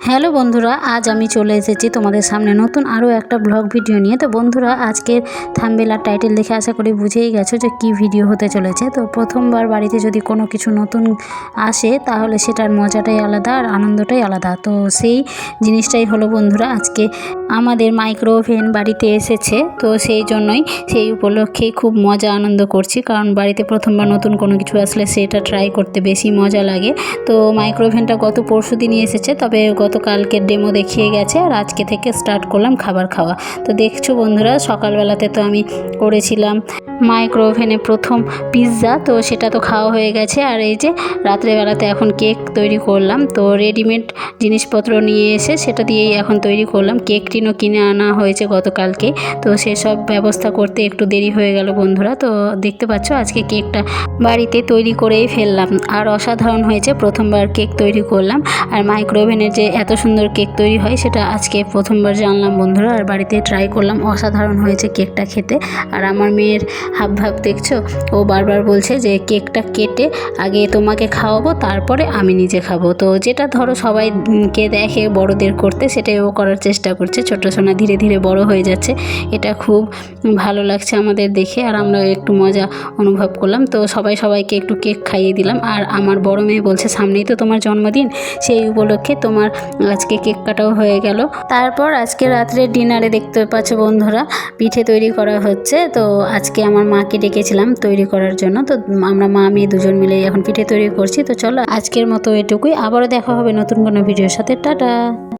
Hello বন্ধুরা, আজ আমি চলে এসেছি তোমাদের সামনে নতুন আরও একটা ব্লগ ভিডিও নিয়ে। তো বন্ধুরা, আজকের থাম্বনেল আর টাইটেল দেখে আশা করি বুঝেই গেছো যে কি ভিডিও হতে চলেছে। তো প্রথমবার বাড়িতে যদি কোনো কিছু নতুন আসে তাহলে সেটার মজাটাই আলাদা আর আনন্দটাই আলাদা। তো সেই জিনিসটাই হলো বন্ধুরা, আজকে আমাদের মাইক্রো ওভেন বাড়িতে এসেছে। তো সেই জন্যই সেই উপলক্ষেই খুব মজা আনন্দ করছি, কারণ বাড়িতে প্রথমবার নতুন কোনো কিছু আসলে সেটা ট্রাই করতে বেশি মজা লাগে। তো মাইক্রো ওভেনটা গত পরশু দিনই এসেছে, তবে গতকালকের ডেমো দেখিয়ে গেছে আর আজকে থেকে স্টার্ট করলাম খাবার খাওয়া। তো দেখছো বন্ধুরা, সকালবেলাতে তো আমি করেছিলাম মাইক্রো ওভেনে প্রথম পিৎজা, তো সেটা তো খাওয়া হয়ে গেছে। আর এই যে রাত্রেবেলাতে এখন কেক তৈরি করলাম। তো রেডিমেড জিনিসপত্র নিয়ে এসে সেটা দিয়েই এখন তৈরি করলাম। কেক টিনও কিনে আনা হয়েছে গতকালকে, তো সেসব ব্যবস্থা করতে একটু দেরি হয়ে গেল বন্ধুরা। তো দেখতে পাচ্ছ আজকে কেকটা বাড়িতে তৈরি করেই ফেললাম, আর অসাধারণ হয়েছে। প্রথমবার কেক তৈরি করলাম, আর মাইক্রো ওভেনে যে এত সুন্দর কেক তৈরি হয় সেটা আজকে প্রথমবার জানলাম বন্ধুরা, আর বাড়িতে ট্রাই করলাম। অসাধারণ হয়েছে কেকটা খেতে। আর আমার মেয়ের হাবভাব দেখছো, ও বারবার বলছে যে কেকটা কেটে আগে তোমাকে খাওয়াবো, তারপরে আমি নিজে খাবো। তো যেটা ধরো সবাইকে দেখে বড়দের করতে, সেটাই ও করার চেষ্টা করছে। ছোটো সোনা ধীরে ধীরে বড় হয়ে যাচ্ছে, এটা খুব ভালো লাগছে আমাদের দেখে, আর আমরা একটু মজা অনুভব করলাম। তো সবাইকে একটু কেক খাইয়ে দিলাম। আর আমার বড় মেয়ে বলছে সামনেই তো তোমার জন্মদিন, সেই উপলক্ষে তোমার আজকে কেক কাটাও হয়ে গেল। তারপর আজকে রাত্রে ডিনারে দেখতে পাচ্ছ বন্ধুরা, পিঠে তৈরি করা হচ্ছে। তো আজকে আমার মাকে ডেকেছিলাম তৈরি করার জন্য। তো আমরা মা মেয়ে দুজন মিলে এখন পিঠে তৈরি করছি। তো চলো আজকের মতো এটুকুই, আবারও দেখা হবে নতুন কোনো ভিডিওর সাথে। টাটা।